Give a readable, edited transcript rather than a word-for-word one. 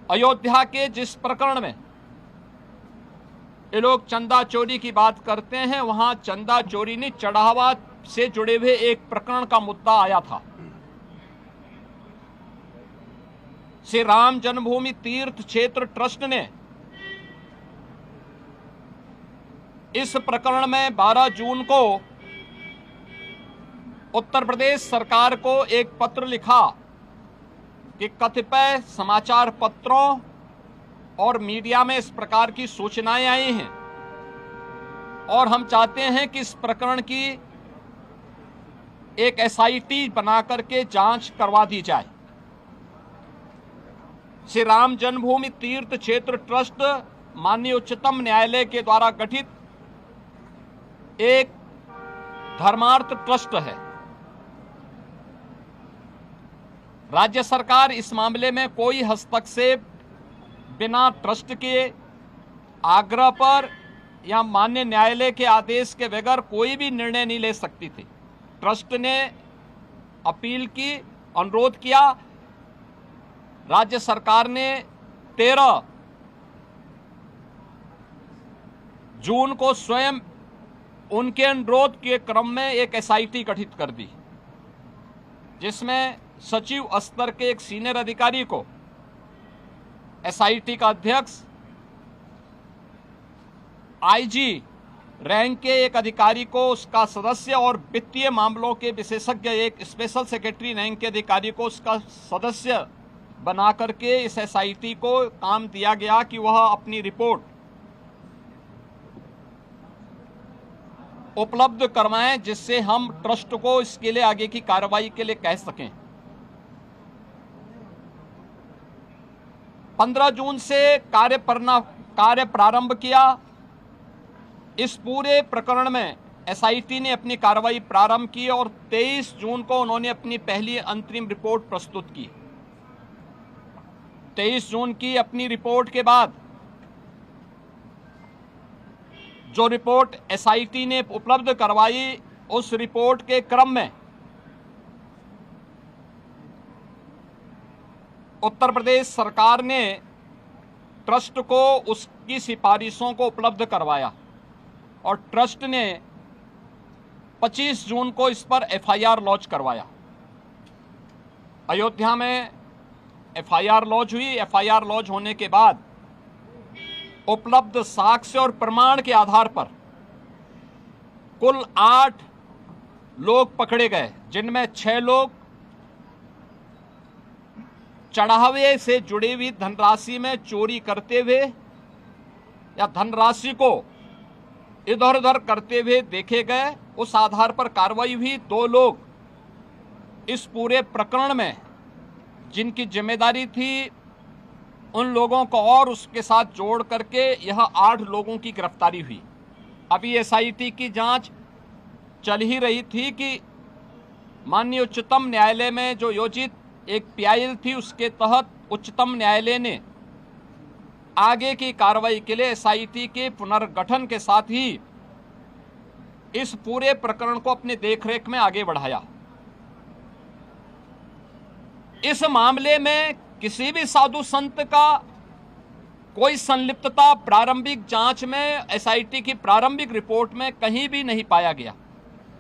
अयोध्या के जिस प्रकरण में ये लोग चंदा चोरी की बात करते हैं, वहां चंदा चोरी नहीं, चढ़ावा से जुड़े हुए एक प्रकरण का मुद्दा आया था। श्री राम जन्मभूमि तीर्थ क्षेत्र ट्रस्ट ने इस प्रकरण में 12 जून को उत्तर प्रदेश सरकार को एक पत्र लिखा कि कतिपय समाचार पत्रों और मीडिया में इस प्रकार की सूचनाएं आई हैं और हम चाहते हैं कि इस प्रकरण की एक एसआईटी बना करके जांच करवा दी जाए। श्री राम जन्मभूमि तीर्थ क्षेत्र ट्रस्ट माननीय उच्चतम न्यायालय के द्वारा गठित एक धर्मार्थ ट्रस्ट है। राज्य सरकार इस मामले में कोई हस्तक्षेप बिना ट्रस्ट के आग्रह पर या माननीय न्यायालय के आदेश के बगैर कोई भी निर्णय नहीं ले सकती थी। ट्रस्ट ने अपील की, अनुरोध किया। राज्य सरकार ने 13 जून को स्वयं उनके अनुरोध के क्रम में एक एसआईटी गठित कर दी, जिसमें सचिव स्तर के एक सीनियर अधिकारी को एसआईटी का अध्यक्ष, आईजी रैंक के एक अधिकारी को उसका सदस्य और वित्तीय मामलों के विशेषज्ञ एक स्पेशल सेक्रेटरी रैंक के अधिकारी को उसका सदस्य बना करके इस एसआईटी को काम दिया गया कि वह अपनी रिपोर्ट उपलब्ध करवाएं, जिससे हम ट्रस्ट को इसके लिए आगे की कार्रवाई के लिए कह सकें। 15 जून से कार्य प्रारंभ किया। इस पूरे प्रकरण में एसआईटी ने अपनी कार्रवाई प्रारंभ की और 23 जून को उन्होंने अपनी पहली अंतरिम रिपोर्ट प्रस्तुत की। 23 जून की अपनी रिपोर्ट के बाद जो रिपोर्ट एसआईटी ने उपलब्ध करवाई, उस रिपोर्ट के क्रम में उत्तर प्रदेश सरकार ने ट्रस्ट को उसकी सिफारिशों को उपलब्ध करवाया और ट्रस्ट ने 25 जून को इस पर एफआईआर लॉन्च करवाया। अयोध्या में एफआईआर लॉन्च हुई। एफआईआर लॉन्च होने के बाद उपलब्ध साक्ष्य और प्रमाण के आधार पर कुल 8 लोग पकड़े गए, जिनमें 6 लोग चढ़ावे से जुड़ी हुई धनराशि में चोरी करते हुए या धनराशि को इधर उधर करते हुए देखे गए। उस आधार पर कार्रवाई हुई। 2 लोग इस पूरे प्रकरण में जिनकी जिम्मेदारी थी, उन लोगों को और उसके साथ जोड़ करके यह 8 लोगों की गिरफ्तारी हुई। अभी एसआईटी की जांच चल ही रही थी कि माननीय उच्चतम न्यायालय में जो योजित एक पीआईएल थी, उसके तहत उच्चतम न्यायालय ने आगे की कार्रवाई के लिए एसआईटी के पुनर्गठन के साथ ही इस पूरे प्रकरण को अपने देखरेख में आगे बढ़ाया। इस मामले में किसी भी साधु संत का कोई संलिप्तता प्रारंभिक जांच में एसआईटी की प्रारंभिक रिपोर्ट में कहीं भी नहीं पाया गया।